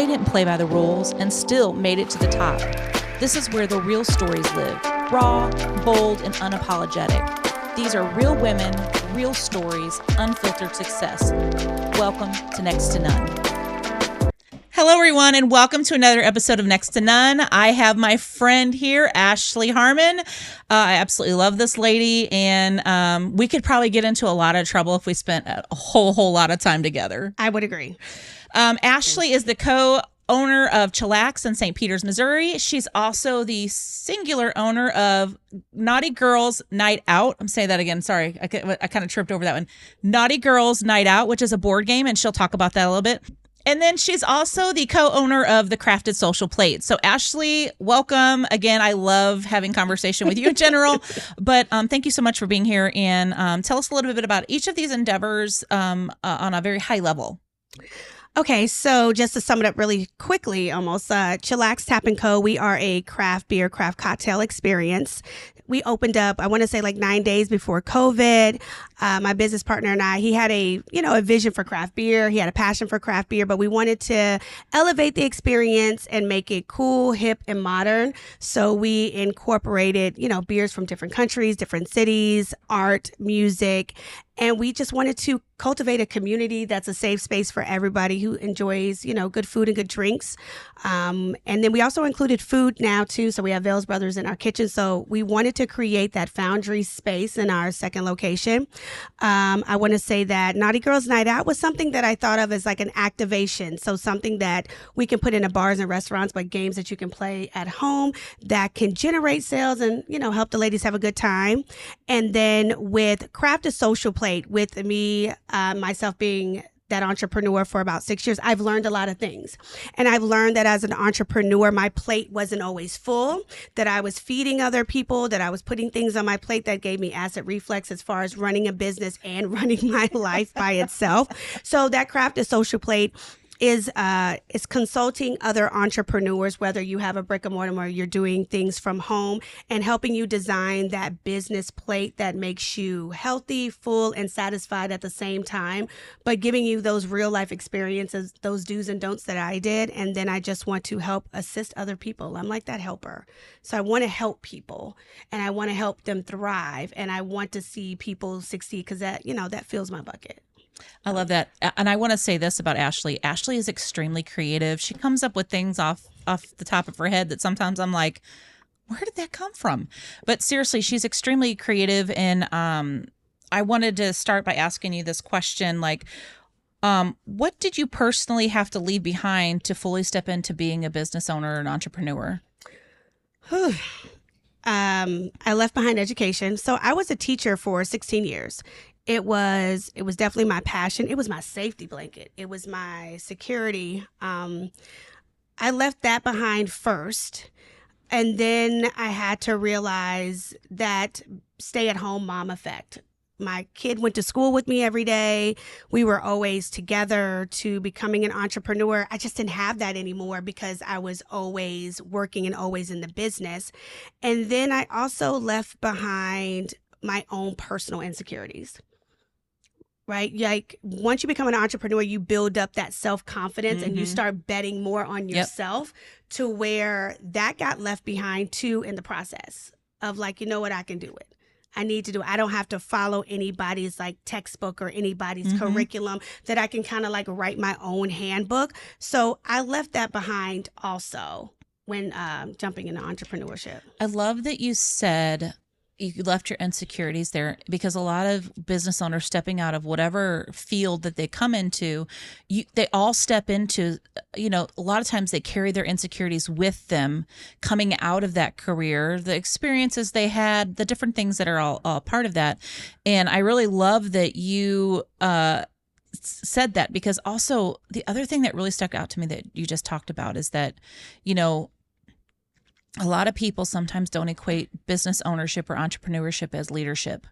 didn't play by the rules and still made it to the top. This is where the real stories live, raw, bold, and unapologetic. These are real women, real stories, unfiltered success. Welcome to Next to Nunn. Hello, everyone, and welcome to another episode of Next to Nunn. I have my friend here, Ashley Harmon. I absolutely love this lady, and we could probably get into a lot of trouble if we spent a whole lot of time together. I would agree. Ashley is the co-owner of Chillax in St. Peters, Missouri. She's also the singular owner of Naughty Girls Night Out. I'm saying that again. Sorry, I kind of tripped over that one. Naughty Girls Night Out, which is a board game, and she'll talk about that a little bit. And then she's also the co-owner of the Crafted Social Plate. So Ashley, welcome. Again, I love having conversation with you in general, but thank you so much for being here. And tell us a little bit about each of these endeavors on a very high level. Okay, so just to sum it up really quickly, Chillax Tap Co. We are a craft beer, craft cocktail experience. We opened up, I want to say like 9 days before COVID. My business partner and I, he had a vision for craft beer. He had a passion for craft beer, but we wanted to elevate the experience and make it cool, hip, and modern. So we incorporated, beers from different countries, different cities, art, music, and we just wanted to cultivate a community that's a safe space for everybody who enjoys, good food and good drinks. And then we also included food now too. So we have Vales Brothers in our kitchen. So we wanted to create that foundry space in our second location. I want to say that Naughty Girls Night Out was something that I thought of as like an activation. So something that we can put into bars and restaurants, but games that you can play at home that can generate sales and, help the ladies have a good time. And then with Crafted Social Plate, with me, myself being that entrepreneur for about 6 years, I've learned a lot of things. And I've learned that as an entrepreneur, my plate wasn't always full, that I was feeding other people, that I was putting things on my plate that gave me acid reflux as far as running a business and running my life by itself. So that Crafted Social Plate is consulting other entrepreneurs, whether you have a brick and mortar or you're doing things from home, and helping you design that business plate that makes you healthy, full, and satisfied at the same time, but giving you those real life experiences, those do's and don'ts that I did. And then I just want to help assist other people. I'm like that helper. So I want to help people and I want to help them thrive. And I want to see people succeed because that fills my bucket. I love that. And I want to say this about Ashley. Ashley is extremely creative. She comes up with things off the top of her head that sometimes I'm like, where did that come from? But seriously, she's extremely creative. And I wanted to start by asking you this question, like, what did you personally have to leave behind to fully step into being a business owner or an entrepreneur? I left behind education. So I was a teacher for 16 years. It was definitely my passion. It was my safety blanket. It was my security. I left that behind first. And then I had to realize that stay-at-home mom effect. My kid went to school with me every day. We were always together to becoming an entrepreneur. I just didn't have that anymore because I was always working and always in the business. And then I also left behind my own personal insecurities. Right? Like once you become an entrepreneur, you build up that self-confidence and you start betting more on yourself to where that got left behind too in the process of like, I can do it. I need to do it. I don't have to follow anybody's like textbook or anybody's curriculum, that I can kind of like write my own handbook. So I left that behind also when jumping into entrepreneurship. I love that you said you left your insecurities there, because a lot of business owners stepping out of whatever field that they come into, they all step into, a lot of times they carry their insecurities with them coming out of that career, the experiences they had, the different things that are all part of that. And I really love that you said that, because also the other thing that really stuck out to me that you just talked about is that, a lot of people sometimes don't equate business ownership or entrepreneurship as leadership.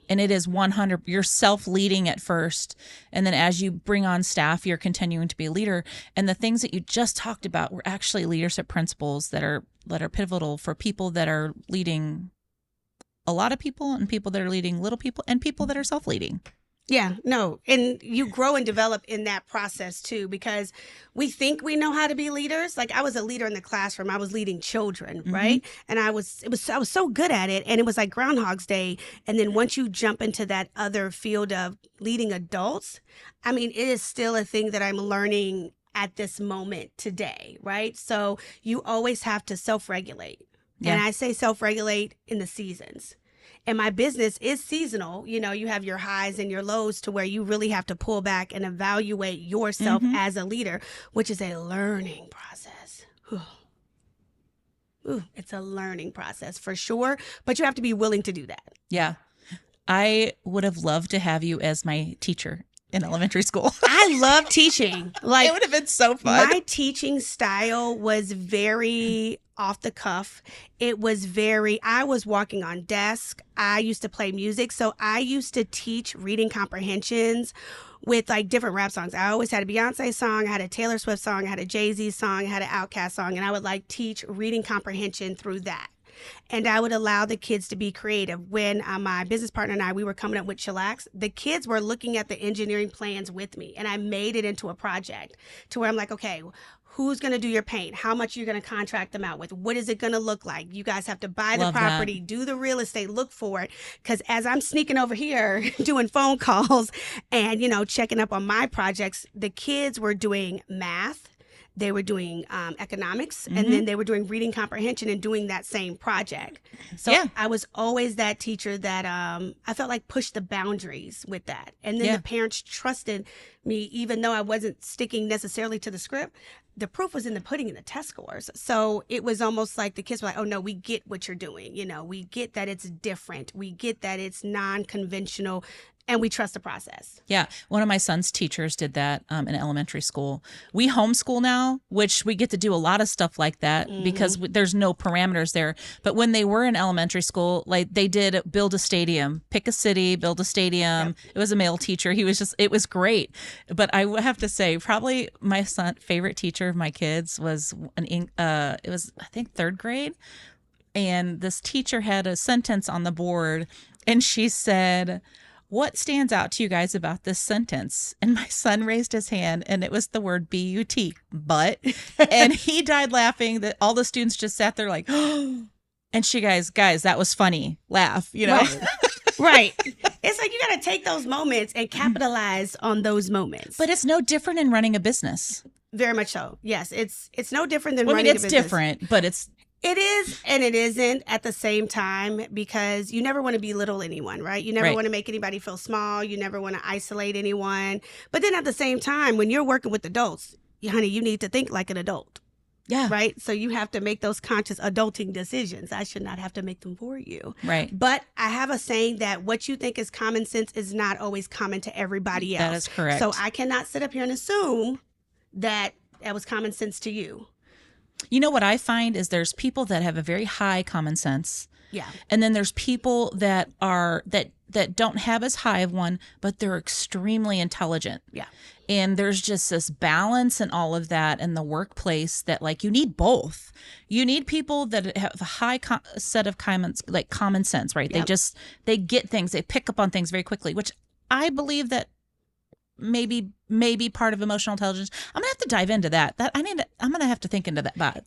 And it is 100, you're self-leading at first. And then as you bring on staff, you're continuing to be a leader. And the things that you just talked about were actually leadership principles that are pivotal for people that are leading a lot of people, and people that are leading little people, and people that are self-leading. Yeah, no. And you grow and develop in that process too, because we think we know how to be leaders. Like I was a leader in the classroom. I was leading children, right? And I was so good at it. And it was like Groundhog's Day. And then once you jump into that other field of leading adults, I mean, it is still a thing that I'm learning at this moment today, right? So you always have to self-regulate. Yeah. And I say self-regulate in the seasons. And my business is seasonal. You know, you have your highs and your lows to where you really have to pull back and evaluate yourself as a leader, which is a learning process. Ooh, it's a learning process for sure, but you have to be willing to do that. Yeah. I would have loved to have you as my teacher in elementary school. I love teaching. Like it would have been so fun. My teaching style was very off the cuff. It was I was walking on desk. I used to play music. So I used to teach reading comprehensions with like different rap songs. I always had a Beyonce song, I had a Taylor Swift song, I had a Jay-Z song, I had an Outkast song, and I would like teach reading comprehension through that. And I would allow the kids to be creative. When my business partner and I, we were coming up with Chillax, the kids were looking at the engineering plans with me, and I made it into a project to where I'm like, okay, who's going to do your paint? How much are you going to contract them out with? What is it going to look like? You guys have to buy the property, do the real estate, look for it. Because as I'm sneaking over here doing phone calls and, you know, checking up on my projects, the kids were doing math. They were doing economics, and then they were doing reading comprehension and doing that same project. So I was always that teacher that I felt like pushed the boundaries with that. And then the parents trusted me, even though I wasn't sticking necessarily to the script. The proof was in the pudding and the test scores. So it was almost like the kids were like, oh, no, we get what you're doing. You know, we get that it's different. We get that it's non-conventional. And we trust the process. Yeah. One of my son's teachers did that in elementary school. We homeschool now, which we get to do a lot of stuff like that because there's no parameters there. But when they were in elementary school, like they did build a stadium, pick a city, build a stadium. It was a male teacher. It was great. But I have to say, probably my favorite teacher of my kids was I think third grade. And this teacher had a sentence on the board and she said, "What stands out to you guys about this sentence?" And my son raised his hand and it was the word B-U-T, but, and he died laughing. That all the students just sat there like, oh, and she guys, that was funny. Laugh, you know? Right. It's like you got to take those moments and capitalize on those moments. But it's no different in running a business. Very much so. Yes. It's no different than running a business. It's different, but it is and it isn't at the same time, because you never want to belittle anyone, right? You never want to make anybody feel small. You never want to isolate anyone. But then at the same time, when you're working with adults, honey, you need to think like an adult. Yeah. Right? So you have to make those conscious adulting decisions. I should not have to make them for you. Right. But I have a saying that what you think is common sense is not always common to everybody else. That is correct. So I cannot sit up here and assume that was common sense to you. You know what I find is there's people that have a very high common sense. Yeah. And then there's people that are that don't have as high of one, but they're extremely intelligent. Yeah. And there's just this balance and all of that in the workplace that like you need both. You need people that have a high set of common sense, right? Yep. They get things, they pick up on things very quickly, which I believe that maybe part of emotional intelligence. I'm gonna have to dive into that. I'm gonna have to think into that.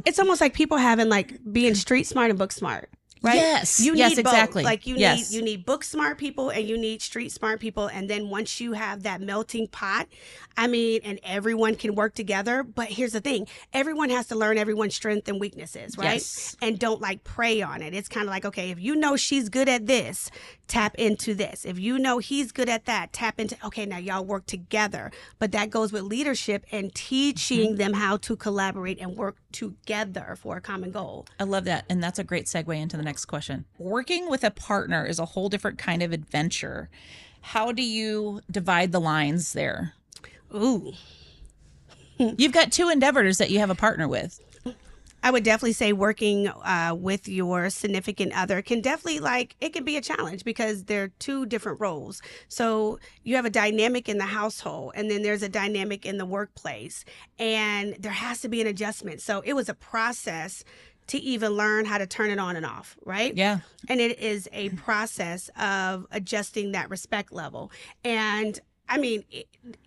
It's almost like people having like being street smart and book smart. Right? Yes. You need yes, both. exactly. Like you need book smart people and you need street smart people. And then once you have that melting pot, I mean, and everyone can work together. But here's the thing. Everyone has to learn everyone's strengths and weaknesses, right? Yes. And don't like prey on it. It's kind of like, okay, if you know she's good at this, tap into this. If you know he's good at that, tap into, okay, now y'all work together. But that goes with leadership and teaching them how to collaborate and work together for a common goal. I love that. And that's a great segue into the next question. Working with a partner is a whole different kind of adventure. How do you divide the lines there? Ooh. You've got two endeavors that you have a partner with. I would definitely say working with your significant other can definitely it can be a challenge because they're two different roles. So you have a dynamic in the household and then there's a dynamic in the workplace and there has to be an adjustment. So it was a process to even learn how to turn it on and off, right? Yeah. And it is a process of adjusting that respect level. And I mean,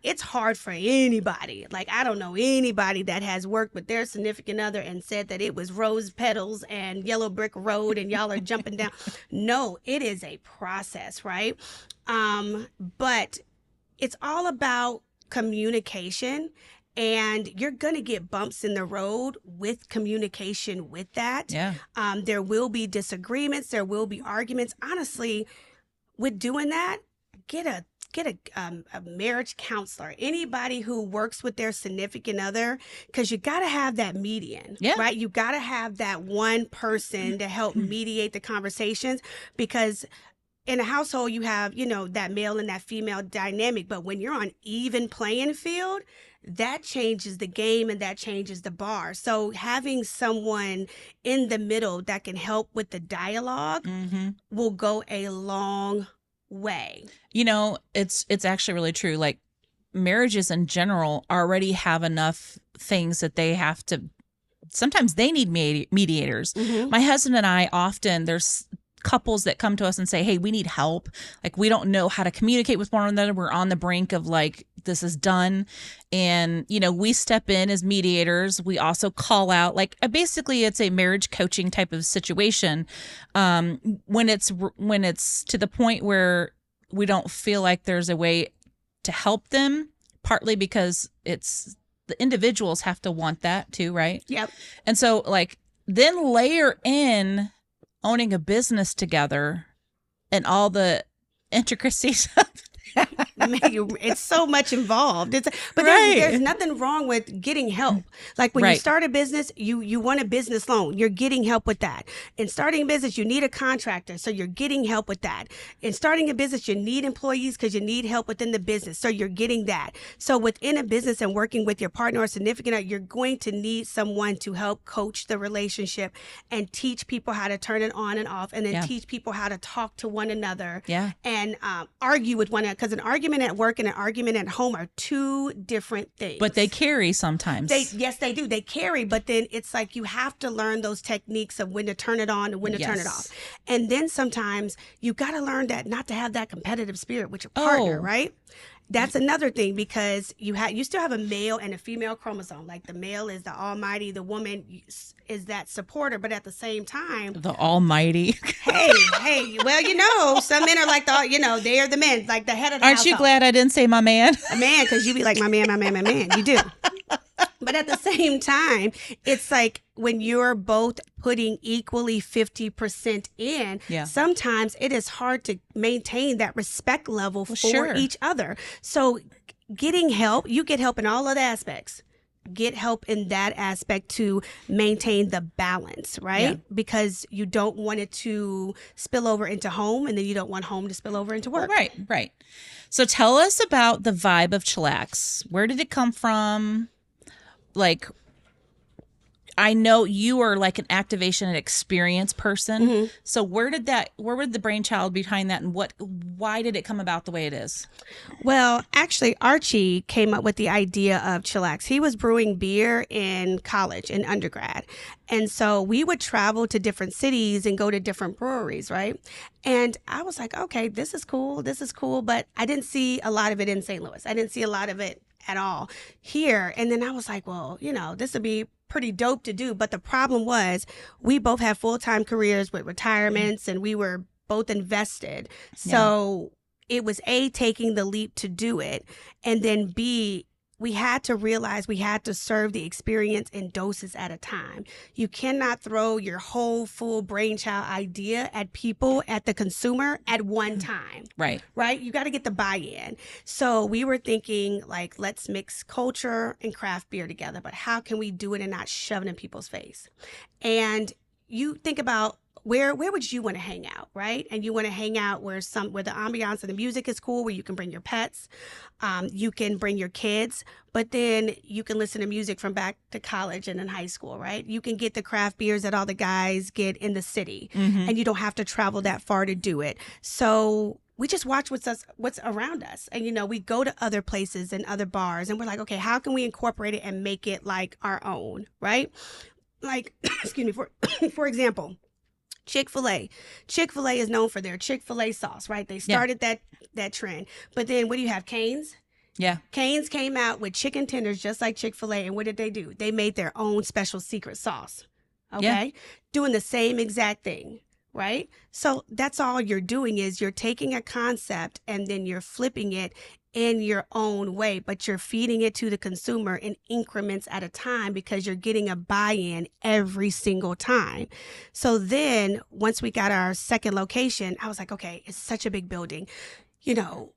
it's hard for anybody. Like, I don't know anybody that has worked with their significant other and said that it was rose petals and yellow brick road and y'all are jumping down. No, it is a process, right? But it's all about communication. And you're going to get bumps in the road with communication with that. Yeah. There will be disagreements. There will be arguments. Honestly, with doing that, get a marriage counselor, anybody who works with their significant other, because you got to have that median, right? You got to have that one person to help mediate the conversations, because in a household, you have, that male and that female dynamic. But when you're on even playing field, that changes the game and that changes the bar. So having someone in the middle that can help with the dialogue will go a long way. It's actually really true. Like, marriages in general already have enough things that they have to, sometimes they need mediators. My husband and I often, there's couples that come to us and say, hey, we need help. Like, we don't know how to communicate with one another. We're on the brink of like, this is done. And, we step in as mediators. We also call out, like, basically it's a marriage coaching type of situation. When it's to the point where we don't feel like there's a way to help them, partly because it's the individuals have to want that too, right? Yep. And so, like, then layer in owning a business together and all the intricacies of It's so much involved. But right. there's nothing wrong with getting help. Like, when you start a business, you want a business loan. You're getting help with that. In starting a business, you need a contractor. So you're getting help with that. In starting a business, you need employees because you need help within the business. So you're getting that. So within a business and working with your partner or significant other, you're going to need someone to help coach the relationship and teach people how to turn it on and off, and then teach people how to talk to one another and argue with one another. Because an argument at work and an argument at home are two different things. But they carry sometimes. Yes, they do. They carry, but then it's like you have to learn those techniques of when to turn it on and when to turn it off. And then sometimes you got to learn that not to have that competitive spirit with your partner, right? That's another thing, because you still have a male and a female chromosome. Like, the male is the almighty, the woman is that supporter, but at the same time, the almighty. hey, well, some men are like they are the men, like the head of the Aren't household. you glad I didn't say my man? A man, because you be like, my man, my man, my man. You do. But at the same time, it's like when you're both putting equally 50% in, sometimes it is hard to maintain that respect level for each other. So getting help, you get help in all other aspects. Get help in that aspect to maintain the balance, right? Yeah. Because you don't want it to spill over into home, and then you don't want home to spill over into work. Right. So tell us about the vibe of Chillax. Where did it come from? Like, I know you are like an activation and experience person. So where was the brainchild behind that, and why did it come about the way it is? Well, actually, Archie came up with the idea of Chillax. He was brewing beer in college, in undergrad. And so we would travel to different cities and go to different breweries, right? And I was like, okay, this is cool. But I didn't see a lot of it in St. Louis. I didn't see a lot of it at all here. And then I was like, well, this would be pretty dope to do. But the problem was, we both had full-time careers with retirements, and we were both invested. So it was A, taking the leap to do it, and then B, we had to realize we had to serve the experience in doses at a time. You cannot throw your whole full brainchild idea at people, at the consumer, at one time. Right? You got to get the buy-in. So we were thinking, like, let's mix culture and craft beer together, but how can we do it and not shove it in people's face? And you think about, where would you want to hang out, right? And you want to hang out where the ambiance and the music is cool, where you can bring your pets, you can bring your kids, but then you can listen to music from back to college and in high school, right? You can get the craft beers that all the guys get in the city, and you don't have to travel that far to do it. So we just watch what's around us. And, we go to other places and other bars, and we're like, okay, how can we incorporate it and make it like our own, right? like, excuse me, for example, Chick-fil-A. Chick-fil-A is known for their Chick-fil-A sauce, right? They started that trend. But then what do you have? Cane's? Yeah. Cane's came out with chicken tenders just like Chick-fil-A. And what did they do? They made their own special secret sauce. Okay? Yeah. Doing the same exact thing, right? So that's all you're doing is you're taking a concept and then you're flipping it in your own way, but you're feeding it to the consumer in increments at a time because you're getting a buy-in every single time. So then once we got our second location, I was like, okay, it's such a big building. You know,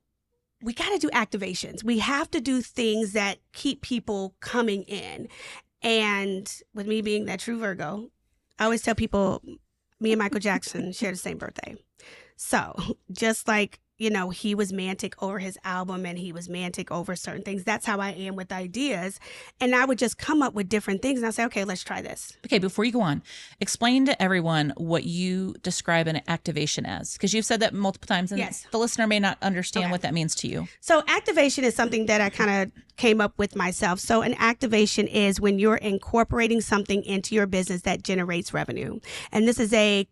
we got to do activations. We have to do things that keep people coming in. And with me being that true Virgo, I always tell people me and Michael Jackson share the same birthday. So just like, you know, he was mantic over his album and he was mantic over certain things. That's how I am with ideas. And I would just come up with different things and I say, okay, let's try this. Okay, before you go on, explain to everyone what you describe an activation as, because you've said that multiple times and Yes. the listener may not understand what that means to you. So activation is something that I kind of came up with myself. So an activation is when you're incorporating something into your business that generates revenue. And this is an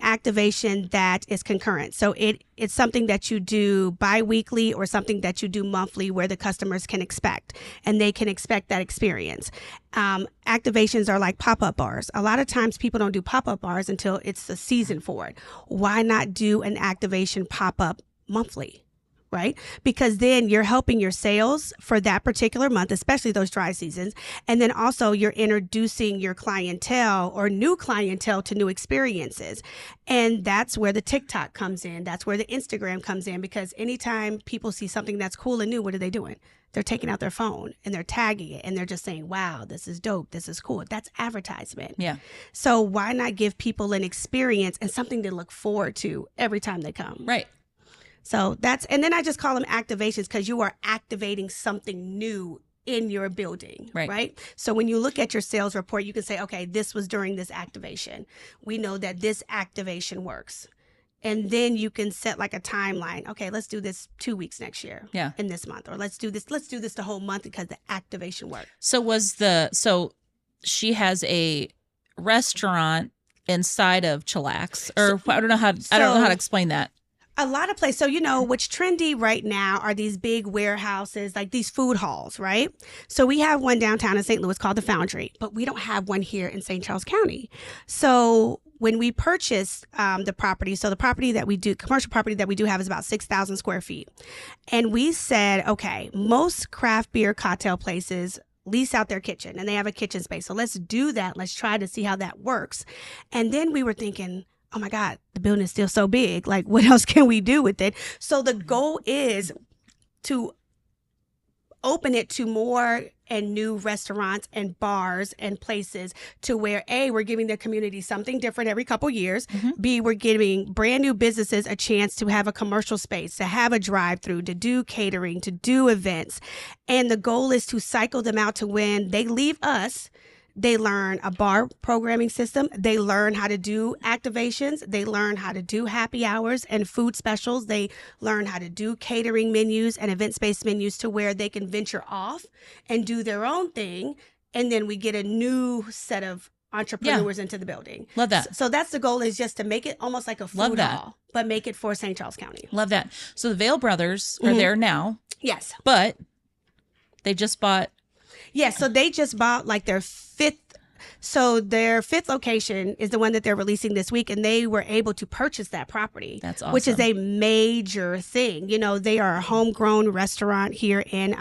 activation that is concurrent. So it's something that you do bi-weekly or something that you do monthly where the customers can expect and they can expect that experience. Activations are like pop-up bars. A lot of times people don't do pop-up bars until it's the season for it. Why not do an activation pop-up monthly? Right? Because then you're helping your sales for that particular month, especially those dry seasons. And then also you're introducing your clientele or new clientele to new experiences. And that's where the TikTok comes in. That's where the Instagram comes in, because anytime people see something that's cool and new, what are they doing? They're taking out their phone and they're tagging it and they're just saying, wow, this is dope. This is cool. That's advertisement. Yeah. So why not give people an experience and something to look forward to every time they come? Right. So and then I just call them activations because you are activating something new in your building, right? So when you look at your sales report, you can say, okay, this was during this activation. We know that this activation works. And then you can set like a timeline. Okay, let's do this 2 weeks next year in this month, or let's do this the whole month because the activation worked. So she has a restaurant inside of Chillax, or I don't know how to explain that. A lot of places. So, you know, what's trendy right now are these big warehouses, like these food halls, right? So we have one downtown in St. Louis called the Foundry, but we don't have one here in St. Charles County. So when we purchased the property, so the property that we do, commercial property that we do have is about 6,000 square feet. And we said, okay, most craft beer cocktail places lease out their kitchen and they have a kitchen space. So let's do that. Let's try to see how that works. And then we were thinking, oh my God, the building is still so big. Like, what else can we do with it? So the goal is to open it to more and new restaurants and bars and places to where A, we're giving the community something different every couple years. Mm-hmm. B, we're giving brand new businesses a chance to have a commercial space, to have a drive-through, to do catering, to do events. And the goal is to cycle them out to when they leave us. They learn a bar programming system. They learn how to do activations. They learn how to do happy hours and food specials. They learn how to do catering menus and event-based menus to where they can venture off and do their own thing. And then we get a new set of entrepreneurs into the building. Love that. So that's the goal, is just to make it almost like a food hall, but make it for St. Charles County. Love that. So the Vail brothers are there now. Yes. But they just bought. Yeah, so they just bought like their fifth location is the one that they're releasing this week, and they were able to purchase that property. That's awesome. Which is a major thing. You know, they are a homegrown restaurant here in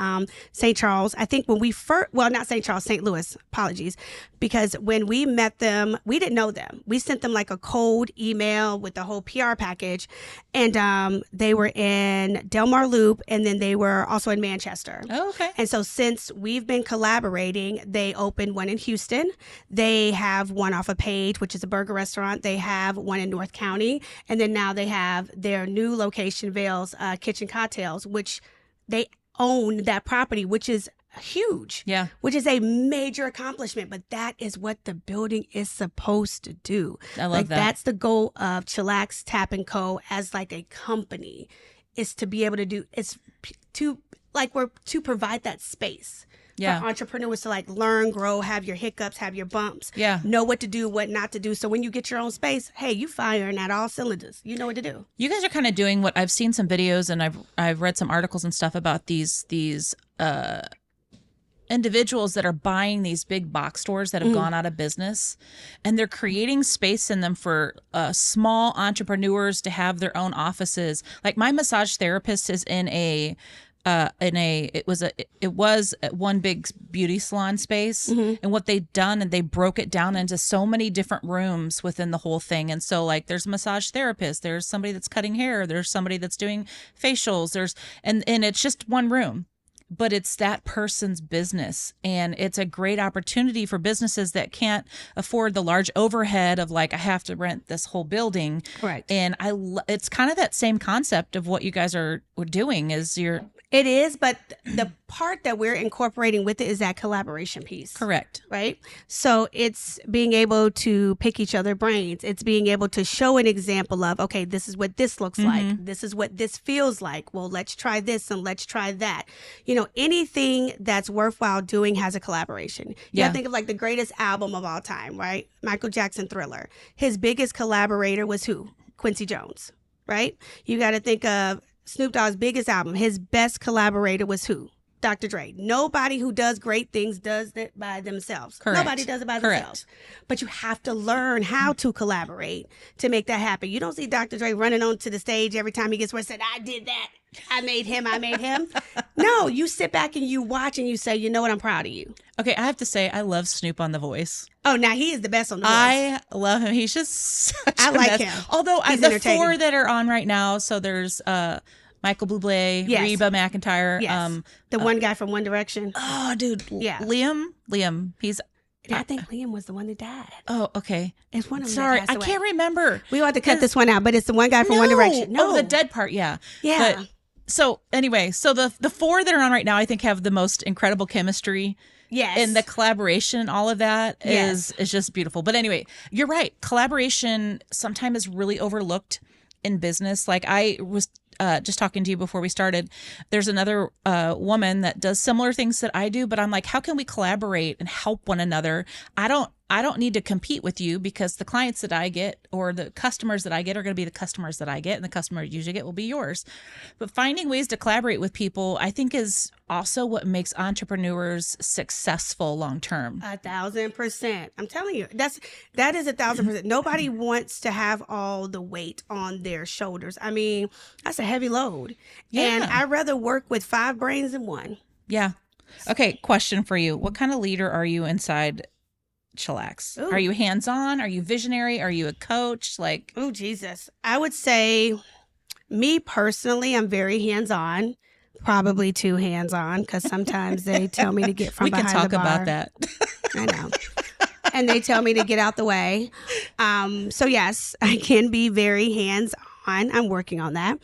St. Charles. I think when we first, well, not St. Charles, St. Louis, apologies, because when we met them, we didn't know them. We sent them like a cold email with the whole PR package, and they were in Del Mar Loop, and then they were also in Manchester. Oh, okay. And so since we've been collaborating, they opened one in Houston. They have one off of Page, which is a burger restaurant. They have one in North County. And then now they have their new location, Vail's Kitchen Cocktails, which they own that property, which is huge. Yeah. Which is a major accomplishment. But that is what the building is supposed to do. I love that. That's the goal of Chillax Tap Co. as like a company, is to be able to do, to provide that space Yeah. for entrepreneurs to like learn, grow, have your hiccups, have your bumps, Yeah. know what to do, what not to do. So when you get your own space, hey, you firing at all cylinders. You know what to do. You guys are kind of doing what I've seen some videos and I've read some articles and stuff about these individuals that are buying these big box stores that have gone out of business, and they're creating space in them for small entrepreneurs to have their own offices. Like my massage therapist is in it was one big beauty salon space, and what they've done, and they broke it down into so many different rooms within the whole thing. And so like there's a massage therapist, there's somebody that's cutting hair, there's somebody that's doing facials, and it's just one room. But it's that person's business, and it's a great opportunity for businesses that can't afford the large overhead of like, I have to rent this whole building. Right. And it's kind of that same concept of what you guys are doing is It is, but the part that we're incorporating with it is that collaboration piece. correct. Right? So it's being able to pick each other's brains. It's being able to show an example of, okay, this is what this looks like. This is what this feels like. Well, let's try this and let's try that. You know, anything that's worthwhile doing has a collaboration. You gotta think of like the greatest album of all time, right? Michael Jackson Thriller. His biggest collaborator was who? Quincy Jones, right? You got to think of Snoop Dogg's biggest album. His best collaborator was who? Dr. Dre. Nobody who does great things does it by themselves. Correct. Nobody does it by themselves. But you have to learn how to collaborate to make that happen. You don't see Dr. Dre running onto the stage every time he gets where said, I did that. I made him. No, you sit back and you watch and you say, you know what? I'm proud of you. Okay, I have to say, I love Snoop on The Voice. Oh, now he is the best on The Voice. I love him. He's just such I a like mess. him. Although He's the entertaining. 4 that are on right now, so there's Michael Bublé, Yes. Reba McEntire. Yes. The one guy from One Direction. Oh, dude. Yeah. Liam. He's. I think Liam was the one that died. Oh, okay. It's one of them. Sorry, that passed I away. can't remember. We want to cut this one out, but it's the one guy from One Direction. No. Oh, the dead part. Yeah. Yeah. But, so anyway, so the 4 that are on right now, I think have the most incredible chemistry. Yes. And the collaboration and all of that is just beautiful. But anyway, you're right. Collaboration sometimes is really overlooked in business. Like I was just talking to you before we started. There's another woman that does similar things that I do, but I'm like, how can we collaborate and help one another? I don't need to compete with you because the clients that I get or the customers that I get are going to be the customers that I get, and the customers you usually get will be yours. But finding ways to collaborate with people, I think, is also what makes entrepreneurs successful long term. 1,000%. I'm telling you, that is 1,000%. Nobody wants to have all the weight on their shoulders. I mean, that's a heavy load. Yeah. And I'd rather work with 5 brains than one. Yeah. Okay. Question for you. What kind of leader are you inside Chillax? Ooh. Are you hands-on? Are you visionary? Are you a coach? Like, Oh, Jesus. I would say, me personally, I'm very hands-on. Probably too hands-on because sometimes they tell me to get from we can behind talk the bar. about that. I know. And they tell me to get out the way. So yes, I can be very hands-on. I'm working on that.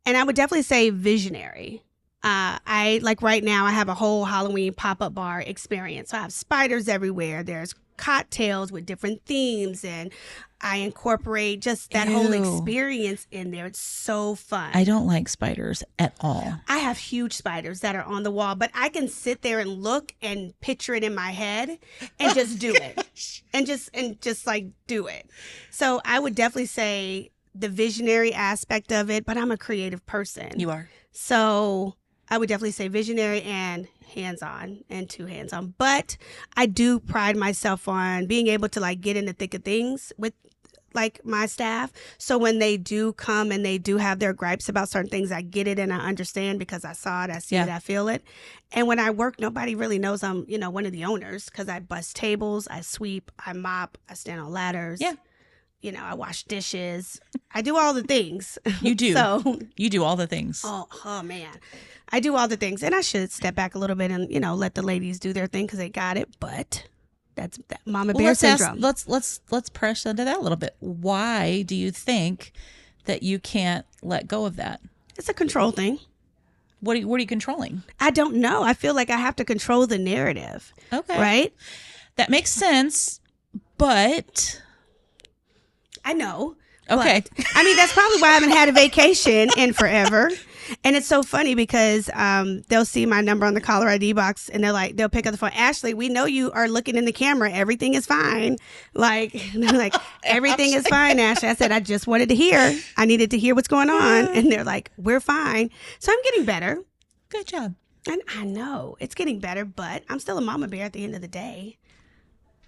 And I would definitely say visionary. I like right now I have a whole Halloween pop-up bar experience. So I have spiders everywhere. There's cocktails with different themes, and I incorporate just that whole Ew. experience in there. It's so fun. I don't like spiders at all. I have huge spiders that are on the wall, but I can sit there and look and picture it in my head and just do it. And just like do it. So I would definitely say the visionary aspect of it, but I'm a creative person. You are. So I would definitely say visionary and hands-on and too hands-on. But I do pride myself on being able to like get in the thick of things with like my staff. So when they do come and they do have their gripes about certain things, I get it and I understand because I saw it, I see it, I feel it. And when I work, nobody really knows I'm, one of the owners because I bust tables, I sweep, I mop, I stand on ladders. Yeah. I wash dishes. I do all the things. You do. So you do all the things. Oh man. I do all the things. And I should step back a little bit and, let the ladies do their thing because they got it. But that's that mama bear syndrome. Let's press into that a little bit. Why do you think that you can't let go of that? It's a control thing. What are you controlling? I don't know. I feel like I have to control the narrative. Okay. Right? That makes sense. But I know. Okay. But, I mean, that's probably why I haven't had a vacation in forever. And it's so funny because they'll see my number on the caller ID box and they'll pick up the phone. Ashley, we know you are looking in the camera. Everything is fine. Like, they're like, everything is fine, Ashley. I said, I just wanted to hear. I needed to hear what's going on. And they're like, we're fine. So I'm getting better. Good job. And I know it's getting better, but I'm still a mama bear at the end of the day.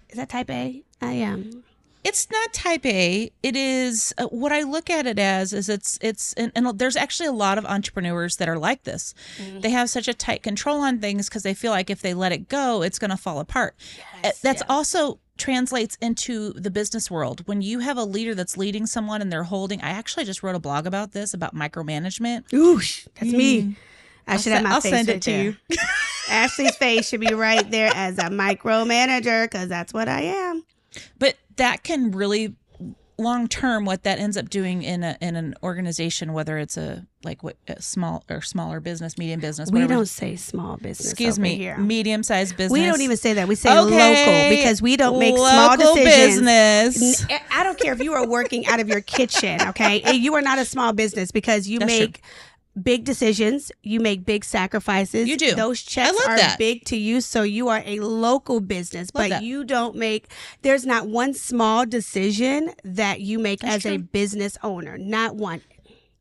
Is that type A? I am. It's not type A. It is what I look at it as is and there's actually a lot of entrepreneurs that are like this. They have such a tight control on things because they feel like if they let it go, it's going to fall apart. Yes, That's also translates into the business world. When you have a leader that's leading someone and they're holding, I actually just wrote a blog about this, about micromanagement. Oosh, that's me. I should have my I'll face send right it to there. you. Ashley's face should be right there as a micromanager because that's what I am. But that can really, long term, what that ends up doing in an organization, whether it's a small or smaller business, medium business, whatever. We don't say small business. Excuse me, here. medium-sized business. We don't even say that. We say local because we don't make small Local decisions. business. I don't care if you are working out of your kitchen, okay? You are not a small business because you That's make true. big decisions. You make big sacrifices. You do. Those checks I love are that. big to you. So you are a local business, Love but that. you don't make, there's not one small decision that you make That's as a true. business owner. Not one.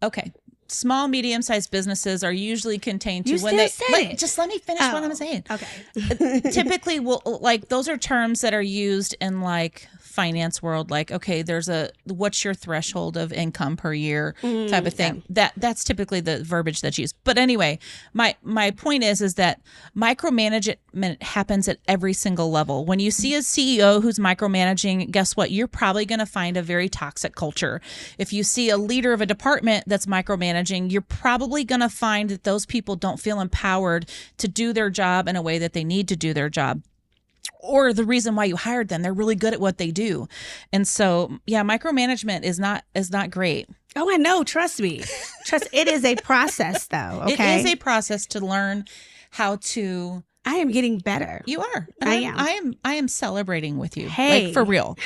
Okay. Small, medium-sized businesses are usually contained to You when still they said it. just let me finish what Oh, I'm saying. Okay. Typically, those are terms that are used in finance world. Like, okay, what's your threshold of income per year type of thing. That's typically the verbiage that's used. But anyway, my point is that micromanagement happens at every single level. When you see a CEO who's micromanaging, guess what? You're probably going to find a very toxic culture. If you see a leader of a department that's micromanaging, you're probably going to find that those people don't feel empowered to do their job in a way that they need to do their job. Or the reason why you hired them, they're really good at what they do. And so, yeah, micromanagement is not great. Oh, I know. Trust me. It is a process though. Okay. It is a process to learn how to. I am getting better. You are. I am celebrating with you. Hey. Like, for real.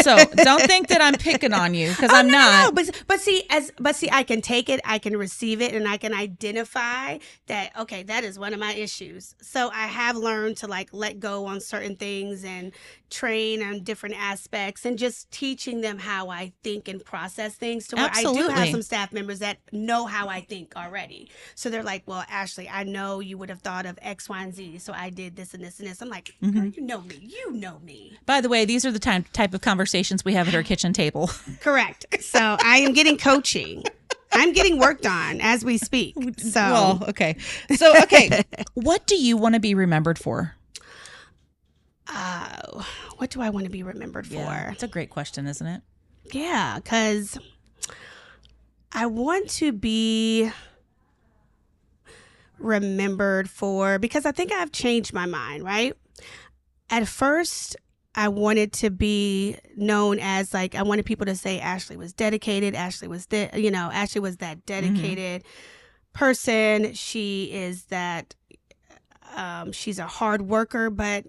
So don't think that I'm picking on you because I'm not. No, but see, I can take it, I can receive it, and I can identify that. Okay, that is one of my issues. So I have learned to let go on certain things and train on different aspects, and just teaching them how I think and process things. To where I do have Absolutely. some staff members that know how I think already. So they're like, "Well, Ashley, I know you would have thought of X, Y, and Z. So I did this and this and this." I'm like, "Girl, you know me. You know me." By the way, these are the type of conversations we have at our kitchen table. Correct. So I am getting coaching. I'm getting worked on as we speak. So, Well, okay. So, okay. What do you want to be remembered for? what do I want to be remembered for? It's a great question, isn't it? Yeah, because I want to be remembered for, because I think I've changed my mind, right? At first, I wanted to be known as I wanted people to say Ashley was dedicated. Ashley was Ashley was that dedicated person. She is that, she's a hard worker, but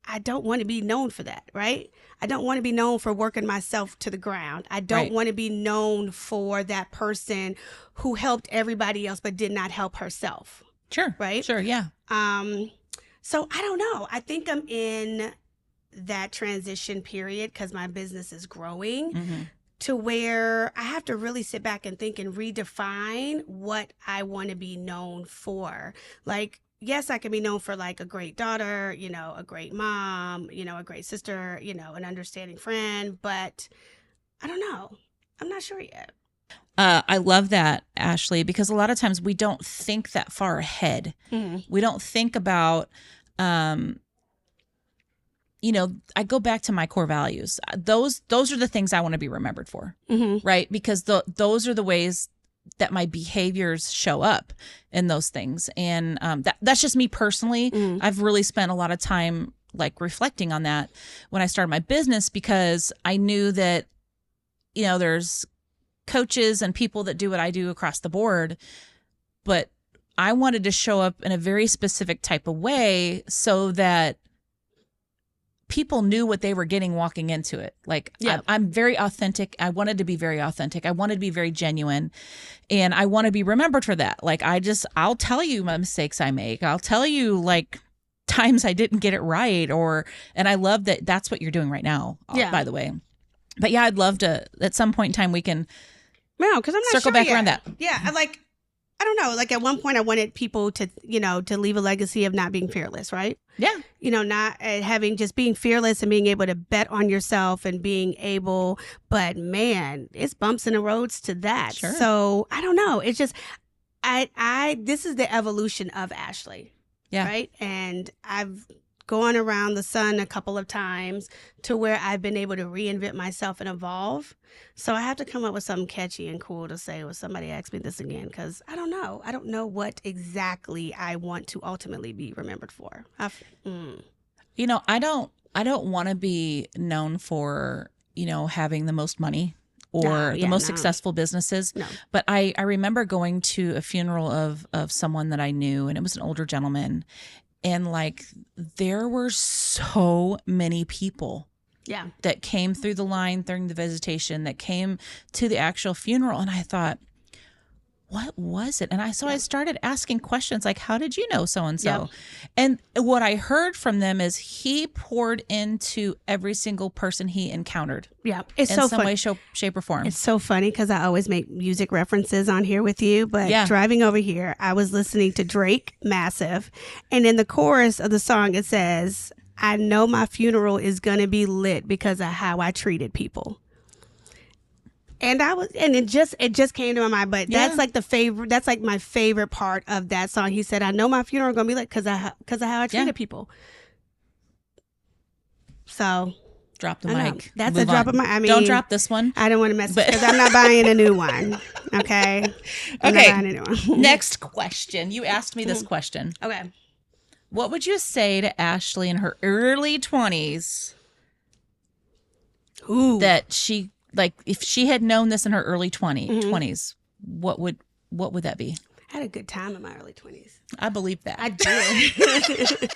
I don't want to be known for that, right? I don't want to be known for working myself to the ground. I don't want to be known for that person who helped everybody else but did not help herself. Sure. Right? Sure. Yeah. So I don't know. I think I'm in that transition period because my business is growing to where I have to really sit back and think and redefine what I want to be known for. Yes, I can be known for a great daughter, a great mom, a great sister, an understanding friend, but I don't know. I'm not sure yet. I love that, Ashley, because a lot of times we don't think that far ahead. We don't think about, I go back to my core values. Those are the things I want to be remembered for, right? Because those are the ways that my behaviors show up in those things. And that's just me personally. I've really spent a lot of time reflecting on that when I started my business, because I knew that, there's coaches and people that do what I do across the board, but I wanted to show up in a very specific type of way so that people knew what they were getting walking into it. Like I'm very authentic. I wanted to be very authentic. I wanted to be very genuine, and I want to be remembered for that. Like I'll tell you my mistakes I make. I'll tell you like times I didn't get it right, and I love that that's what you're doing right now, by the way. But yeah, I'd love to, at some point in time, we can because I'm not circle sure back yet. around that. Yeah, I don't know. Like at one point I wanted people to, to leave a legacy of not being fearless, right? Yeah. Not just being fearless and being able to bet on yourself and being able, but man, it's bumps in the roads to that. Sure. So I don't know. It's just, this is the evolution of Ashley. Yeah. Right. And I've gone around the sun a couple of times to where I've been able to reinvent myself and evolve. So I have to come up with something catchy and cool to say when somebody asks me this again, because I don't know. I don't know what exactly I want to ultimately be remembered for. I don't want to be known for, having the most money or the most successful businesses. No. But I remember going to a funeral of someone that I knew, and it was an older gentleman. And like, there were so many people that came through the line during the visitation, that came to the actual funeral. And I thought, what was it? And I started asking questions like, how did you know so-and-so? Yeah. And what I heard from them is he poured into every single person he encountered. Yeah. It's in so some way, shape, or form. It's so funny because I always make music references on here with you. But driving over here, I was listening to Drake, Massive. And in the chorus of the song, it says, I know my funeral is going to be lit because of how I treated people. And it just came to my mind, but that's like that's like my favorite part of that song. He said, I know my funeral is going to be lit because of how I treated people. So drop the mic. That's a drop of my, don't drop this one. I don't want to mess with because I'm not buying a new one. Okay. I'm not buying a new one. Next question. You asked me this question. Okay. What would you say to Ashley in her early 20s? Ooh. That she, like, if she had known this in her early 20s, what would that be? I had a good time in my early 20s. I believe that. I did.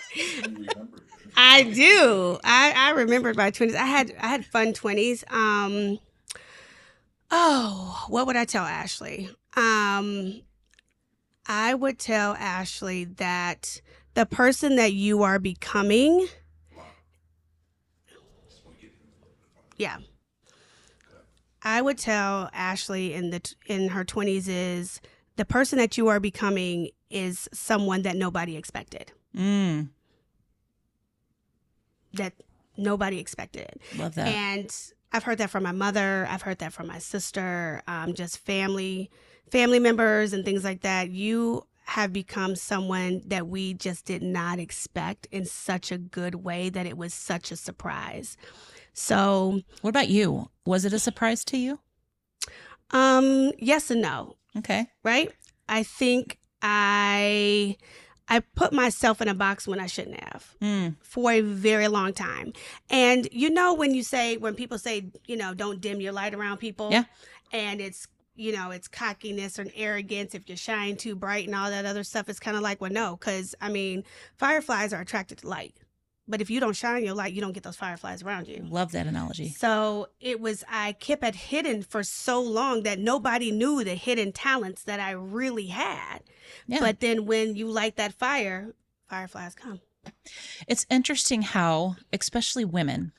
I do. I remembered my 20s. I had fun 20s. What would I tell Ashley? I would tell Ashley that the person that you are becoming. Yeah. I would tell Ashley in her 20s is the person that you are becoming is someone that nobody expected. That nobody expected. Love that. And I've heard that from my mother. I've heard that from my sister, just family members and things like that. You have become someone that we just did not expect in such a good way that it was such a surprise. So what about you? Was it a surprise to you? Yes and no. Okay. Right? I think I put myself in a box when I shouldn't have for a very long time. And when people say, don't dim your light around people. Yeah. And it's cockiness and arrogance if you shine too bright and all that other stuff. It's kind of like, well, no, because fireflies are attracted to light. But if you don't shine your light, you don't get those fireflies around you. Love that analogy. So I kept it hidden for so long that nobody knew the hidden talents that I really had. Yeah. But then when you light that fire, fireflies come. It's interesting how, especially women,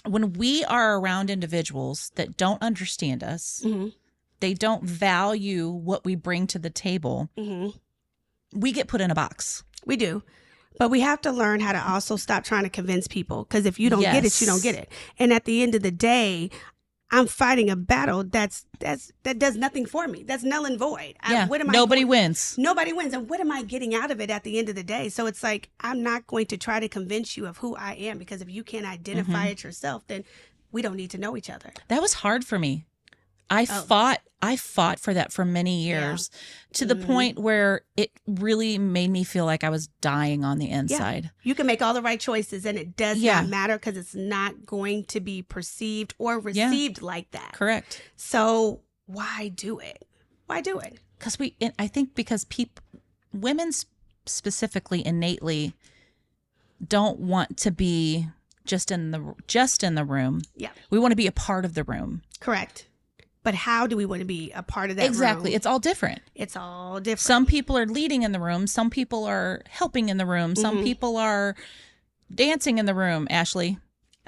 when we are around individuals that don't understand us, they don't value what we bring to the table, we get put in a box. We do. But we have to learn how to also stop trying to convince people, because if you don't get it, you don't get it. And at the end of the day, I'm fighting a battle that does nothing for me. That's null and void. Nobody wins. Nobody wins. And what am I getting out of it at the end of the day? So it's like, I'm not going to try to convince you of who I am, because if you can't identify it yourself, then we don't need to know each other. That was hard for me. I fought for that for many years, to the point where it really made me feel like I was dying on the inside. Yeah. You can make all the right choices and it does not matter, because it's not going to be perceived or received like that. Correct. So why do it? Why do it? Because women specifically innately don't want to be just in the room. Yeah. We want to be a part of the room. Correct. But how do we want to be a part of that Exactly. room? It's all different. It's all different. Some people are leading in the room. Some people are helping in the room. Some people are dancing in the room. Ashley,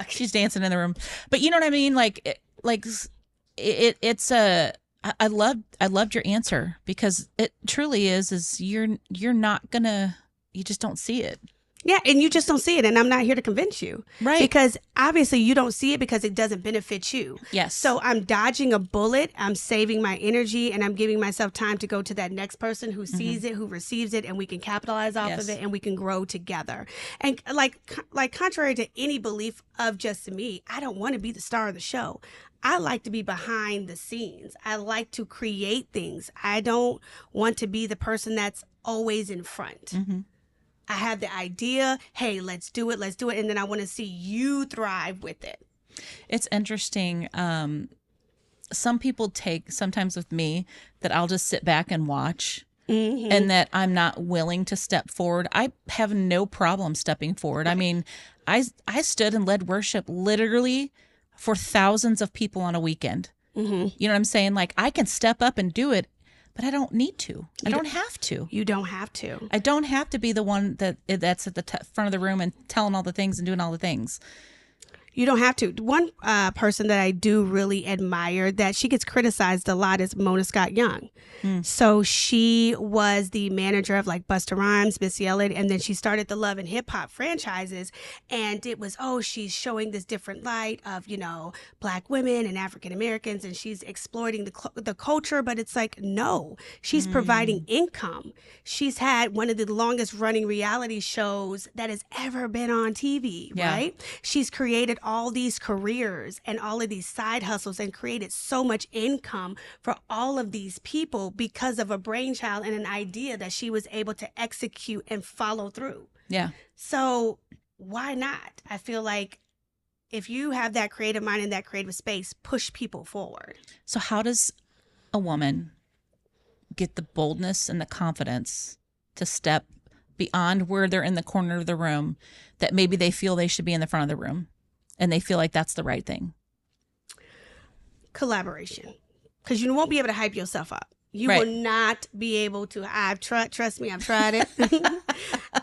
she's dancing in the room. But you know what I mean? It's a. I loved your answer, because it truly is you're not gonna, you just don't see it. Yeah, and you just don't see it, and I'm not here to convince you. Right. Because obviously you don't see it because it doesn't benefit you. Yes. So I'm dodging a bullet, I'm saving my energy, and I'm giving myself time to go to that next person who sees it, who receives it, and we can capitalize off of it, and we can grow together. And like contrary to any belief of just me, I don't want to be the star of the show. I like to be behind the scenes. I like to create things. I don't want to be the person that's always in front. I have the idea, hey, let's do it. And then I want to see you thrive with it. It's interesting. Some people take, sometimes with me, that I'll just sit back and watch, and that I'm not willing to step forward. I have no problem stepping forward. I mean, I stood and led worship literally for thousands of people on a weekend. You know what I'm saying? Like, I can step up and do it, but I don't need to. I don't have to. You don't have to. I don't have to be the one that's at the front of the room and telling all the things and doing all the things. You don't have to. One person that I do really admire that she gets criticized a lot is Mona Scott Young. So she was the manager of like Busta Rhymes, Missy Elliott, and then she started the Love and Hip Hop franchises. And it was, she's showing this different light of, Black women and African Americans, and she's exploiting the culture. But it's like, no, she's providing income. She's had one of the longest running reality shows that has ever been on TV, right? She's created all these careers and all of these side hustles and created so much income for all of these people because of a brainchild and an idea that she was able to execute and follow through. Yeah. So why not? I feel like if you have that creative mind and that creative space, push people forward. So how does a woman get the boldness and the confidence to step beyond where they're in the corner of the room, that maybe they feel they should be in the front of the room and they feel like that's the right thing? Collaboration. Because you won't be able to hype yourself up. You Right. will not be able to. Trust me, I've tried it.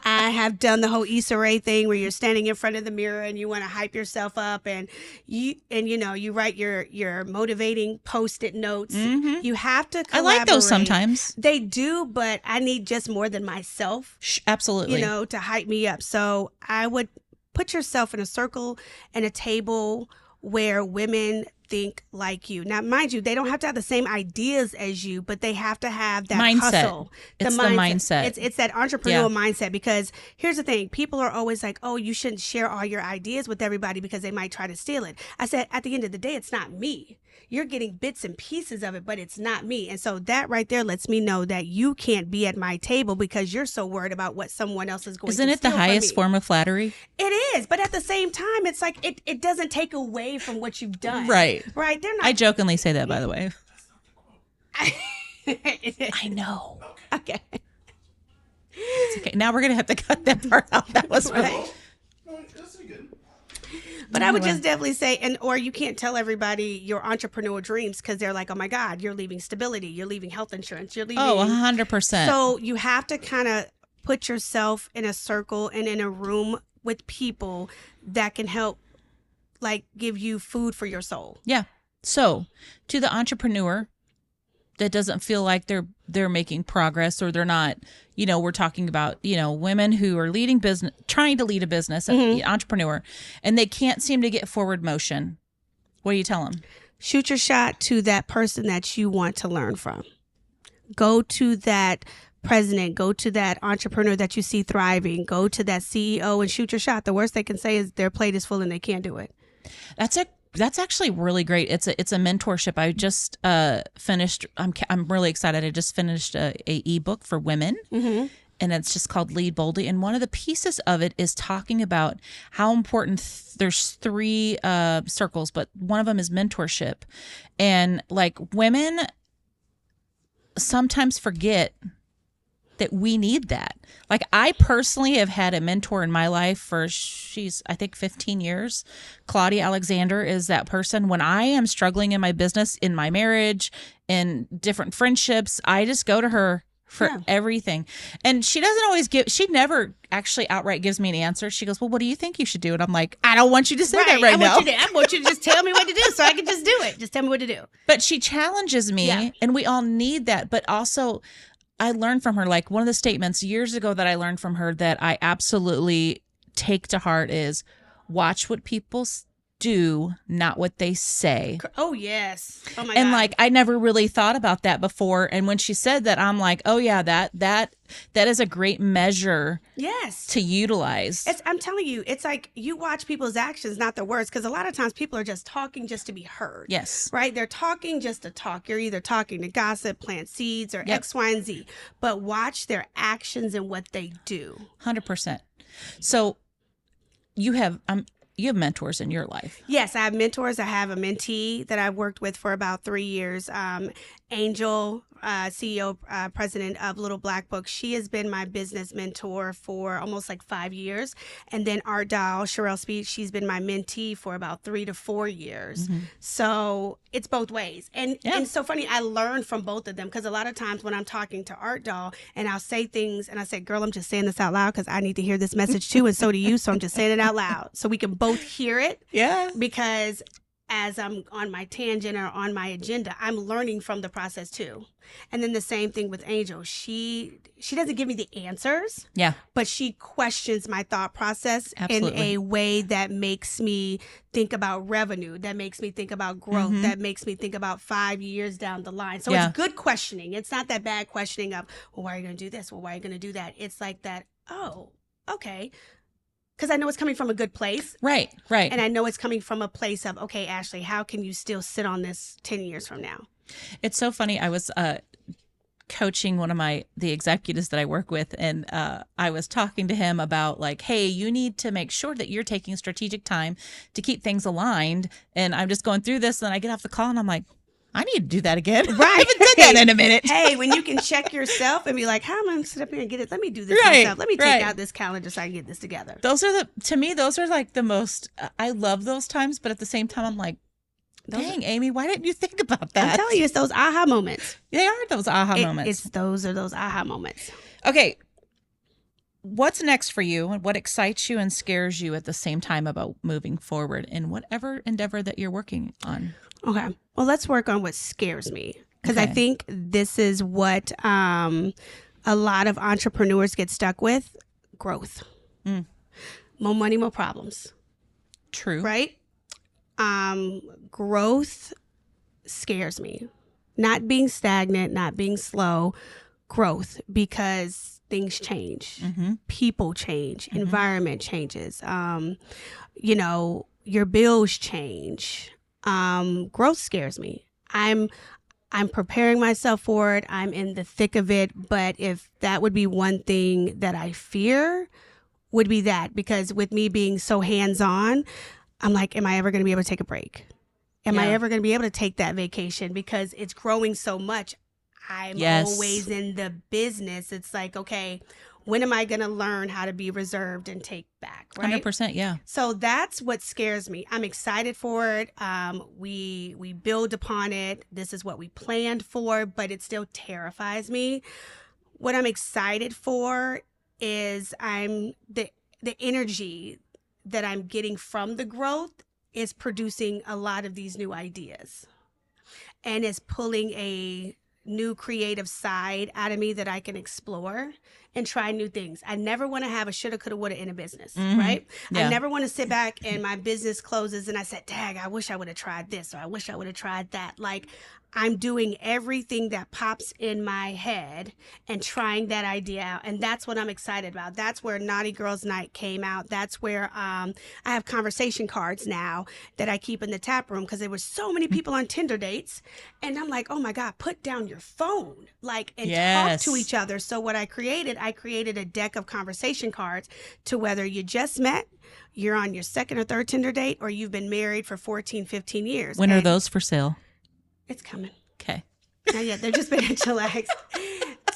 I have done the whole Issa Rae thing where you're standing in front of the mirror and you want to hype yourself up, and you write your motivating Post-it notes. You have to collaborate. I like those sometimes. They do, but I need just more than myself. Absolutely. To hype me up. So I would put yourself in a circle and a table where women think like you. Now, mind you, they don't have to have the same ideas as you, but they have to have that mindset. hustle. It's the mindset. It's that entrepreneurial mindset, because here's the thing. People are always like, oh, you shouldn't share all your ideas with everybody because they might try to steal it. I said, at the end of the day, it's not me. You're getting bits and pieces of it, but it's not me. And so that right there lets me know that you can't be at my table because you're so worried about what someone else is going to steal from me. Isn't it the highest form of flattery? It is, but at the same time, it's like it doesn't take away from what you've done. Right. Right. They're not. I jokingly say that, by the way. I know. Okay. It's okay. Now we're going to have to cut that part out. That was right. That's good. But I would just definitely say, or you can't tell everybody your entrepreneurial dreams because they're like, oh my God, you're leaving stability, you're leaving health insurance, you're leaving. 100%. So you have to kind of put yourself in a circle and in a room with people that can help, like, give you food for your soul. Yeah. So to the entrepreneur that doesn't feel like they're making progress, or they're not, we're talking about, women who are leading business, trying to lead a business, entrepreneur, and they can't seem to get forward motion. What do you tell them? Shoot your shot to that person that you want to learn from. Go to that president, go to that entrepreneur that you see thriving, go to that CEO and shoot your shot. The worst they can say is their plate is full and they can't do it. That's actually really great. It's a mentorship. I just finished. I'm really excited. I just finished a ebook for women, and it's just called Lead Boldly. And one of the pieces of it is talking about how important. There's 3 circles, but one of them is mentorship, and like women sometimes forget that we need that. Like, I personally have had a mentor in my life for, she's, I think, 15 years. Claudia Alexander is that person. When I am struggling in my business, in my marriage, in different friendships, I just go to her for everything. And she doesn't always she never actually outright gives me an answer. She goes, well, what do you think you should do? And I'm like, I don't want you to say that right now. I want you to just tell me what to do so I can just do it. Just tell me what to do. But she challenges me, and we all need that. But also, I learned from her, like, one of the statements years ago that I learned from her that I absolutely take to heart is, watch what people do, not what they say. Oh, yes. Oh, my God. And like, I never really thought about that before. And when she said that, I'm like, oh yeah, that is a great measure to utilize. I'm telling you, it's like you watch people's actions, not their words. Because a lot of times people are just talking just to be heard. Yes. Right? They're talking just to talk. You're either talking to gossip, plant seeds, or X, Y, and Z. But watch their actions and what they do. 100%. So you have mentors in your life. Yes, I have mentors. I have a mentee that I've worked with for about 3 years. Angel, CEO, president of Little Black Book. She has been my business mentor for almost like 5 years. And then Art Doll, Sherelle Speed, she's been my mentee for about 3 to 4 years. Mm-hmm. So it's both ways. And it's so funny, I learned from both of them, because a lot of times when I'm talking to Art Doll and I'll say things and I say, girl, I'm just saying this out loud because I need to hear this message too, and so do you. So I'm just saying it out loud so we can both hear it. Yeah. Because as I'm on my tangent or on my agenda, I'm learning from the process too. And then the same thing with Angel. She doesn't give me the answers. Yeah. But she questions my thought process Absolutely. in a way that makes me think about revenue, that makes me think about growth, that makes me think about 5 years down the line. So it's good questioning. It's not that bad questioning of, well, why are you going to do this? Well, why are you going to do that? It's like that, oh, okay. Because I know it's coming from a good place. Right. And I know it's coming from a place of, okay, Ashley, how can you still sit on this 10 years from now? It's so funny. I was coaching one of the executives that I work with, and I was talking to him about, like, hey, you need to make sure that you're taking strategic time to keep things aligned. And I'm just going through this, and then I get off the call and I'm like, I need to do that again. Right. I haven't done that in a minute. Hey, when you can check yourself and be like, how am I going to sit up here and get it? Let me do this myself. Let me take out this calendar so I can get this together. To me, those are like the most, I love those times, but at the same time, I'm like, dang, Amy, why didn't you think about that? I'm telling you, it's those aha moments. They are those aha moments. Those aha moments. Okay. What's next for you, and what excites you and scares you at the same time about moving forward in whatever endeavor that you're working on? Okay. Well, let's work on what scares me, because I think this is what a lot of entrepreneurs get stuck with: growth. More money, more problems. True. Right? Growth scares me. Not being stagnant, not being slow. Growth, because things change. People change. Environment changes. Your bills change. Growth scares me. I'm preparing myself for it. I'm in the thick of it. But if that would be one thing that I fear, would be that, because with me being so hands-on, I'm like, am I ever going to be able to take a break? Am I ever going to be able to take that vacation? Because it's growing so much. I'm always in the business. It's like, okay, when am I going to learn how to be reserved and take back? Right? 100%. Yeah. So that's what scares me. I'm excited for it. We build upon it. This is what we planned for, but it still terrifies me. What I'm excited for is the energy that I'm getting from the growth is producing a lot of these new ideas, and is pulling a new creative side out of me that I can explore and try new things. I never want to have a shoulda, coulda, woulda in a business, right? Yeah. I never want to sit back and my business closes and I said, dang, I wish I would have tried this, or I wish I would have tried that. Like, I'm doing everything that pops in my head and trying that idea out. And that's what I'm excited about. That's where Naughty Girls Night came out. That's where I have conversation cards now that I keep in the tap room, because there were so many people on Tinder dates. And I'm like, oh my God, put down your phone, like, and talk to each other. So what I created a deck of conversation cards to whether you just met, you're on your second or third Tinder date, or you've been married for 14, 15 years. When are those for sale? It's coming. Okay. Not yet. They're just been at Chillax.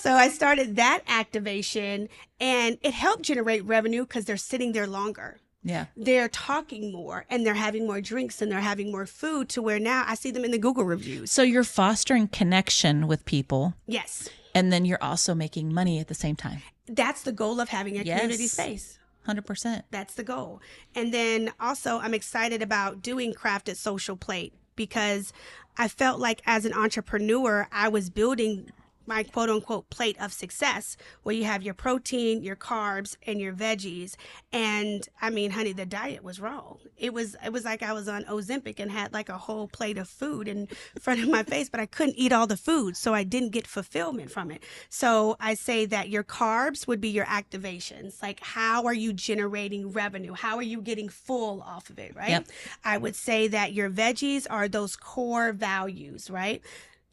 So I started that activation, and it helped generate revenue because they're sitting there longer. Yeah. They're talking more, and they're having more drinks, and they're having more food, to where now I see them in the Google reviews. So you're fostering connection with people. Yes. And then you're also making money at the same time. That's the goal of having a community space. 100%. That's the goal. And then also I'm excited about doing Crafted Social Plate, because I felt like as an entrepreneur, I was building my quote unquote plate of success, where you have your protein, your carbs, and your veggies. And I mean, honey, the diet was wrong. It was like I was on Ozempic and had like a whole plate of food in front of my face, but I couldn't eat all the food, so I didn't get fulfillment from it. So I say that your carbs would be your activations. Like, how are you generating revenue? How are you getting full off of it, right? Yep. I would say that your veggies are those core values, right?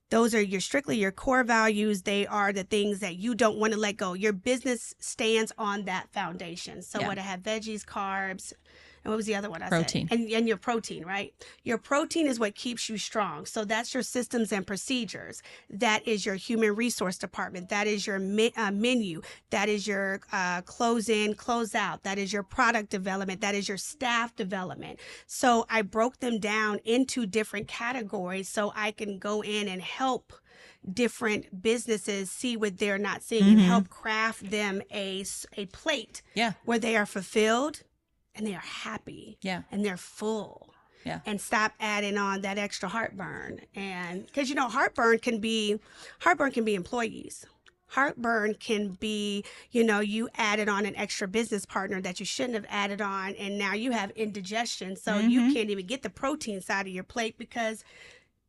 Those are strictly your core values. They are the things that you don't want to let go. Your business stands on that foundation. So what I have: veggies, carbs, and what was the other one I Protein. said? And your protein, right? Your protein is what keeps you strong. So that's your systems and procedures. That is your human resource department. That is your menu. That is your close in, close out. That is your product development. That is your staff development. So I broke them down into different categories so I can go in and help different businesses see what they're not seeing, and help craft them a plate where they are fulfilled and they are happy, and they're full, and stop adding on that extra heartburn. And because heartburn can be employees. Heartburn can be, you added on an extra business partner that you shouldn't have added on, and now you have indigestion, so you can't even get the protein side of your plate because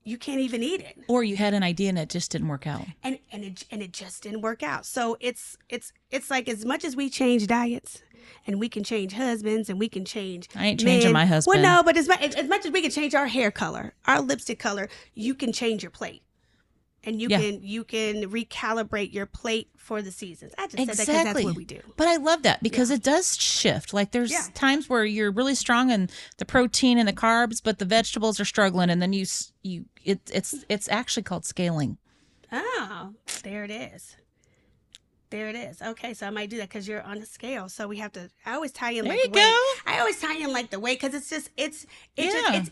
you can't even eat it. Or you had an idea and it just didn't work out. And it just didn't work out. So it's like, as much as we change diets, and we can change husbands, and we can change I ain't changing my husband. Well, no, but as much as we can change our hair color, our lipstick color, you can change your plate. And you can recalibrate your plate for the seasons. I just said that because that's what we do. But I love that, because it does shift. Like, there's times where you're really strong in the protein and the carbs, but the vegetables are struggling, and then it's actually called scaling. Oh, there it is. There it is. Okay, so I might do that because you're on a scale. So we have to. I always tie in like the weight. I always tie in like the weight, because it's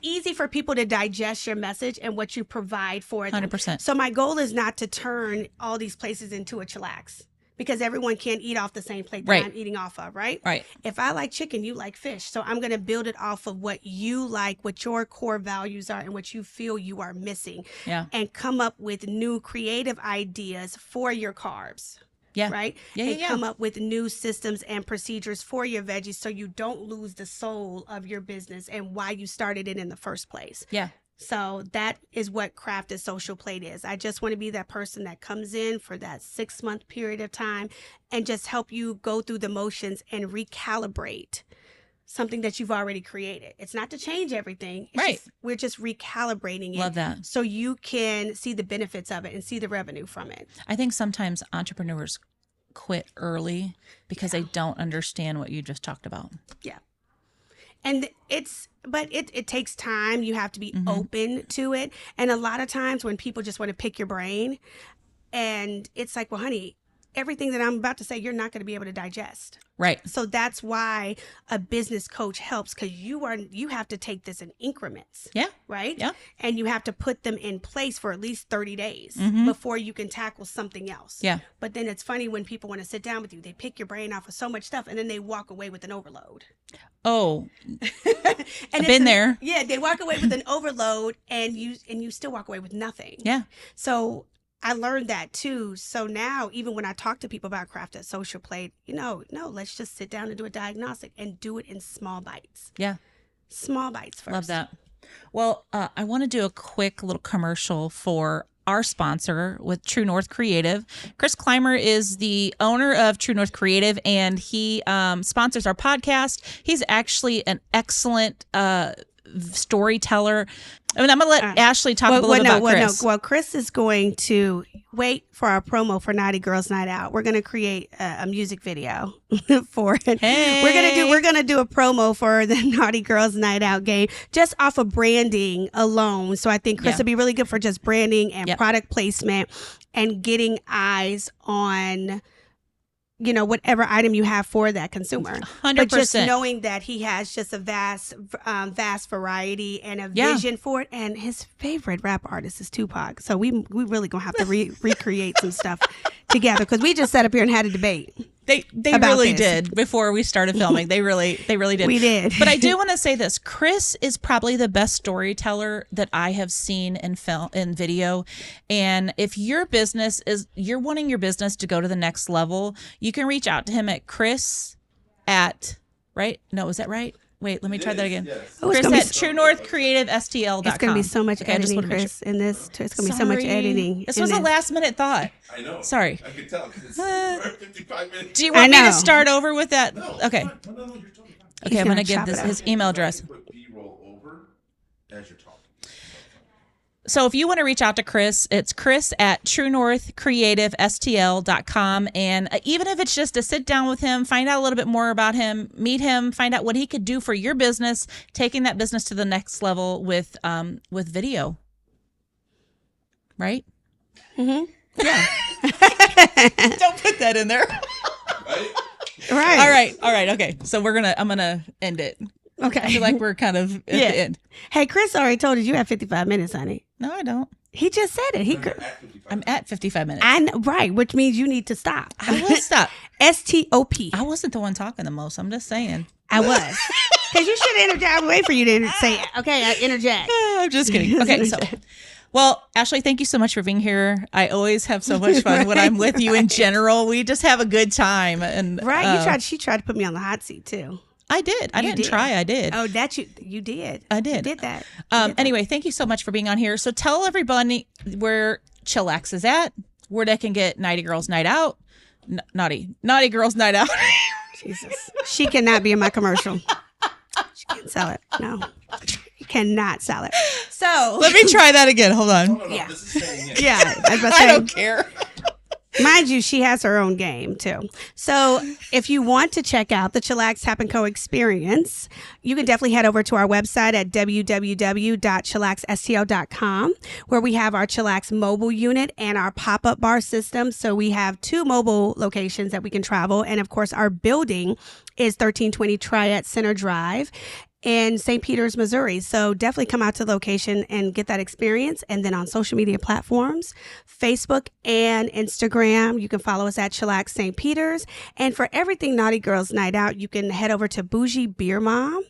easy for people to digest your message and what you provide for them. 100%. So my goal is not to turn all these places into a chillax, because everyone can't eat off the same plate that I'm eating off of, right? Right. If I like chicken, you like fish. So I'm going to build it off of what you like, what your core values are, and what you feel you are missing. Yeah. And come up with new creative ideas for your carbs. Yeah. Right? And come up with new systems and procedures for your veggies, so you don't lose the soul of your business and why you started it in the first place. Yeah. So that is what Crafted Social Plate is. I just want to be that person that comes in for that 6-month period of time and just help you go through the motions and recalibrate something that you've already created. It's not to change everything. We're just recalibrating it. Love that. So you can see the benefits of it and see the revenue from it. I think sometimes entrepreneurs quit early because they don't understand what you just talked about. Yeah. And it takes time. You have to be open to it. And a lot of times when people just want to pick your brain, and it's like, well, honey, everything that I'm about to say, you're not going to be able to digest. Right. So that's why a business coach helps, because you have to take this in increments. Yeah. Right? Yeah. And you have to put them in place for at least 30 days before you can tackle something else. Yeah. But then it's funny when people want to sit down with you, they pick your brain off of so much stuff, and then they walk away with an overload. Oh, I've been there. Yeah. They walk away with an overload, and you still walk away with nothing. Yeah. So I learned that too. So now, even when I talk to people about Crafted Social Plate, no, let's just sit down and do a diagnostic, and do it in small bites. Yeah. Small bites first. Love that. Well, I want to do a quick little commercial for our sponsor with True North Creative. Chris Clymer is the owner of True North Creative, and he sponsors our podcast. He's actually an excellent storyteller. I mean, I'm gonna let Ashley talk a little bit about Chris. Well, Chris is going to wait for our promo for Naughty Girls Night Out. We're gonna create a music video for it. Hey. We're gonna do a promo for the Naughty Girls Night Out game just off of branding alone. So I think Chris would be really good for just branding and product placement and getting eyes on, you know, whatever item you have for that consumer. 100%. But just knowing that he has just a vast variety and a vision for it. And his favorite rap artist is Tupac. So we really gonna have to recreate some stuff together, because we just sat up here and had a debate. They really did before we started filming. They really did. We did. But I do want to say this. Chris is probably the best storyteller that I have seen in video. And if you're wanting your business to go to the next level, you can reach out to him at Chris at, right? No, is that right? Wait, let me try that again. Yes. Chris at TrueNorthCreativeSTL.com. It's going to be so much editing, Chris, in this. It's going to be so much editing. This was a last minute thought. I know. Sorry. I could tell, because it's 55 minutes. Do you want me to start over with that? No, Okay. No, you're totally fine. Okay, I'm going to give his email address. Put B-roll over as you're talking. So if you want to reach out to Chris, it's Chris at TrueNorthCreativeSTL.com. And even if it's just to sit down with him, find out a little bit more about him, meet him, find out what he could do for your business, taking that business to the next level with video. Right? Mm-hmm. Yeah. Don't put that in there. Right? All right. Okay. So I'm going to end it. Okay. I feel like we're kind of at the end. Hey, Chris already told you have 55 minutes, honey. No, I don't. He just said it. I'm at 55 minutes. Right, which means you need to stop. I will stop. STOP. I wasn't the one talking the most. I'm just saying. I was. Because you should interject. I would wait for you to say it. Okay, I interject. I'm just kidding. Okay, so, well, Ashley, thank you so much for being here. I always have so much fun when I'm with you in general. We just have a good time. And she tried to put me on the hot seat, too. I did. I didn't try. I did. Oh, you did. I did. You did that. Anyway, thank you so much for being on here. So tell everybody where Chillax is at, where they can get Naughty Girls Night Out. Naughty Girls Night Out. Jesus. She cannot be in my commercial. She can't sell it. No. You cannot sell it. So let me try that again. Hold on. No, yeah. This is staying in. Yeah. I don't care. Mind you, she has her own game too. So if you want to check out the Chillax Tap Co experience, you can definitely head over to our website at www.chillaxstl.com, where we have our Chillax mobile unit and our pop-up bar system. So we have 2 mobile locations that we can travel. And of course, our building is 1320 Triad Center Drive in St. Peters, Missouri. So definitely come out to the location and get that experience. And then on social media platforms, Facebook and Instagram, you can follow us at Chillax St. Peters. And for everything Naughty Girls Night Out, you can head over to Bougie Beer Mom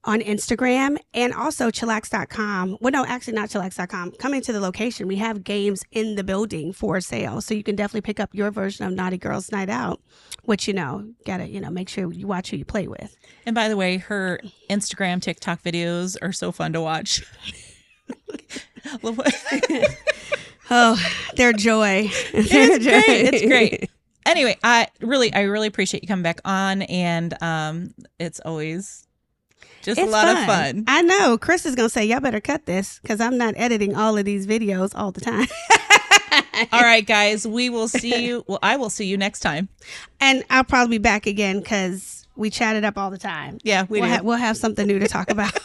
on Instagram and also chillax.com. Well, no, actually not chillax.com. Coming to the location, we have games in the building for sale. So you can definitely pick up your version of Naughty Girls Night Out, which, gotta, make sure you watch who you play with. And by the way, her Instagram, TikTok videos are so fun to watch. Oh, they're joy. It's great. Anyway, I really appreciate you coming back on, and it's always just a lot of fun. I know. Chris is going to say, y'all better cut this, because I'm not editing all of these videos all the time. All right, guys, we will see you. Well, I will see you next time. And I'll probably be back again, because we chat it up all the time. Yeah, we'll have something new to talk about.